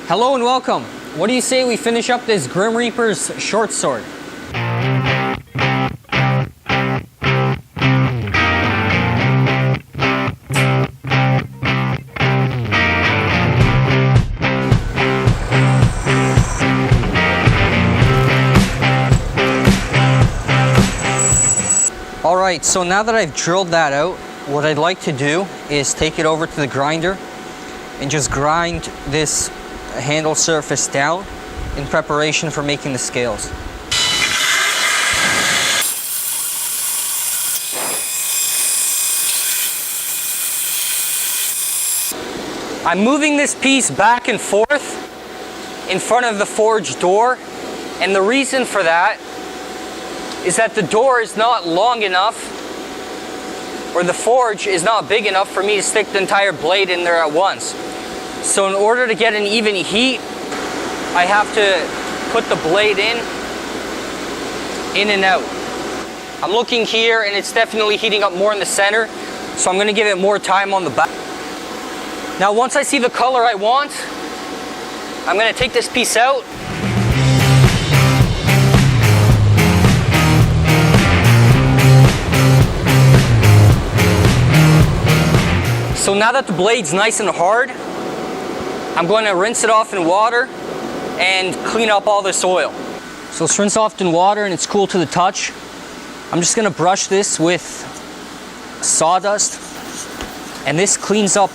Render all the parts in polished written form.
Hello and welcome. What do you say we finish up this Grim Reaper's short sword? Alright, so now that I've drilled that out, what I'd like to do is take it over to the grinder and just grind this handle surface down in preparation for making the scales. I'm moving this piece back and forth in front of the forge door, and the reason for that is that the door is not long enough, or the forge is not big enough for me to stick the entire blade in there at once. So in order to get an even heat, I have to put the blade in and out. I'm looking here and it's definitely heating up more in the center, so I'm going to give it more time on the back. Now once I see the color I want, I'm going to take this piece out. So now that the blade's nice and hard, I'm going to rinse it off in water and clean up all this oil. So it's rinsed off in water and it's cool to the touch. I'm just going to brush this with sawdust, and this cleans up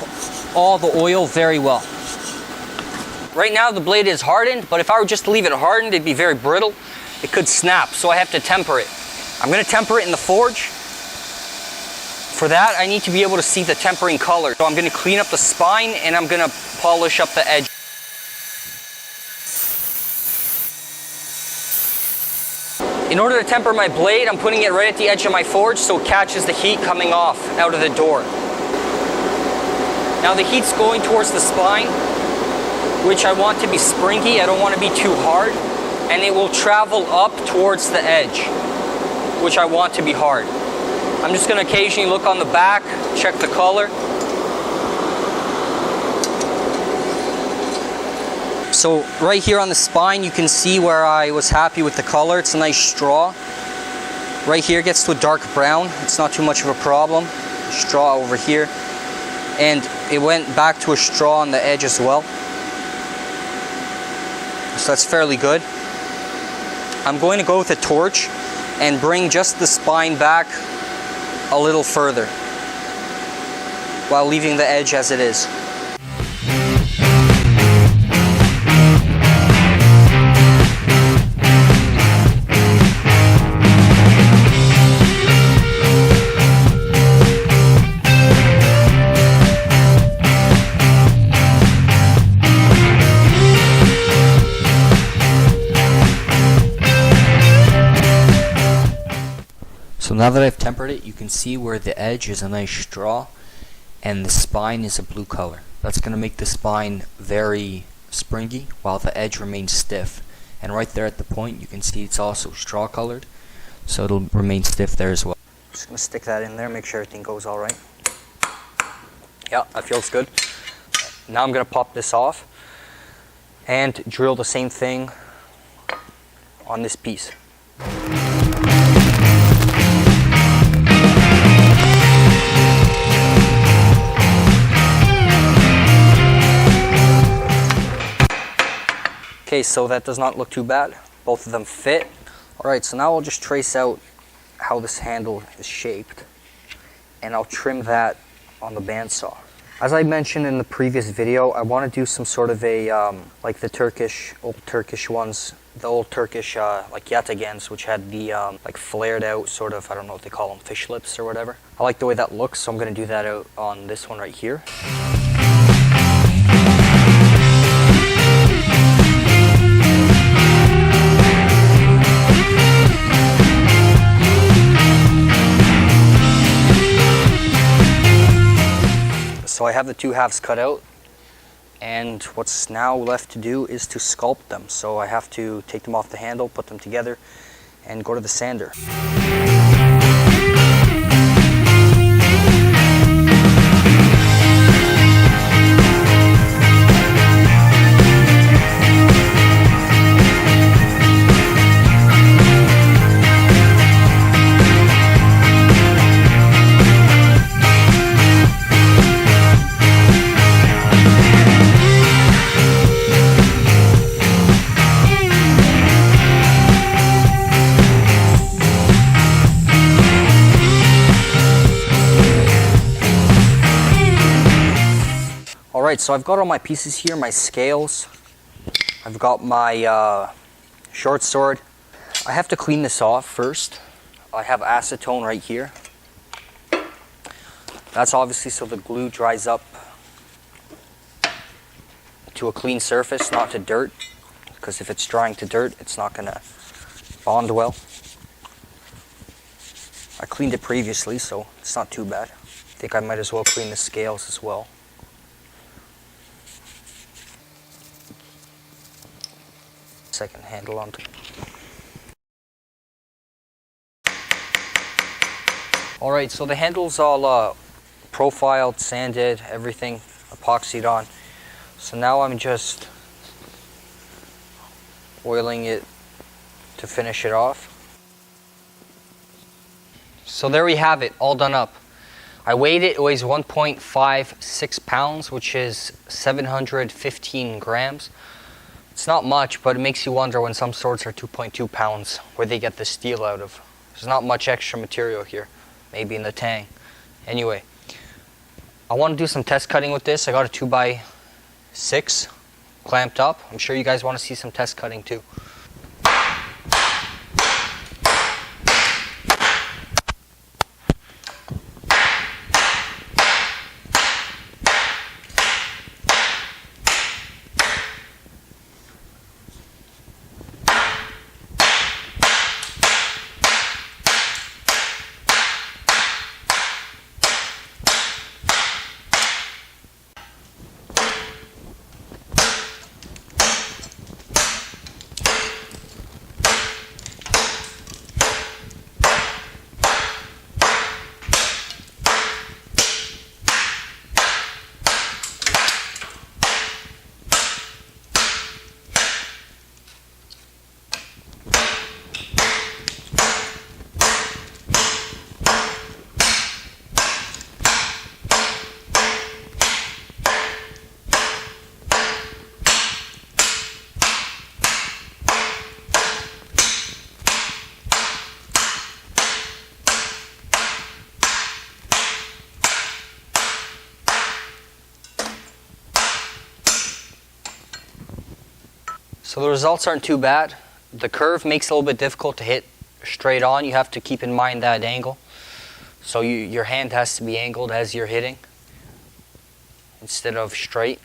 all the oil very well. Right now the blade is hardened, but if I were just to leave it hardened, it'd be very brittle. It could snap, so I have to temper it. I'm going to temper it in the forge. For that, I need to be able to see the tempering color. So I'm going to clean up the spine and I'm going to polish up the edge. In order to temper my blade, I'm putting it right at the edge of my forge so it catches the heat coming off out of the door. Now the heat's going towards the spine, which I want to be springy. I don't want to be too hard. And it will travel up towards the edge, which I want to be hard. I'm just going to occasionally look on the back, check the color. So right here on the spine, you can see where I was happy with the color. It's a nice straw. Right here gets to a dark brown. It's not too much of a problem. Straw over here. And it went back to a straw on the edge as well. So that's fairly good. I'm going to go with a torch and bring just the spine back a little further while leaving the edge as it is. So now that I've tempered it, you can see where the edge is a nice straw and the spine is a blue color. That's going to make the spine very springy while the edge remains stiff. And right there at the point, you can see it's also straw colored, so it'll remain stiff there as well. Just going to stick that in there, make sure everything goes all right. Yeah, that feels good. Now I'm going to pop this off and drill the same thing on this piece. Okay, so that does not look too bad. Both of them fit. Alright, so now I'll just trace out how this handle is shaped, and I'll trim that on the bandsaw. As I mentioned in the previous video, I want to do some sort of a, like the old Turkish ones, the old Turkish like yatagens, which had the like flared out sort of, I don't know what they call them, fish lips or whatever. I like the way that looks, so I'm going to do that out on this one right here. So I have the two halves cut out, and what's now left to do is to sculpt them. So I have to take them off the handle, put them together, and go to the sander. Alright, so I've got all my pieces here, my scales. I've got my short sword. I have to clean this off first. I have acetone right here. That's obviously so the glue dries up to a clean surface, not to dirt. Because if it's drying to dirt, it's not going to bond well. I cleaned it previously, so it's not too bad. I think I might as well clean the scales as well. Second handle on. Alright, so the handle's all profiled, sanded, everything epoxied on. So now I'm just oiling it to finish it off. So there we have it, all done up. I weighed it, it weighs 1.56 pounds, which is 715 grams. It's not much, but it makes you wonder when some swords are 2.2 pounds, where they get the steel out of. There's not much extra material here, maybe in the tang. Anyway, I want to do some test cutting with this. I got a 2x6 clamped up. I'm sure you guys want to see some test cutting too. So the results aren't too bad. The curve makes it a little bit difficult to hit straight on. You have to keep in mind that angle. So your hand has to be angled as you're hitting instead of straight.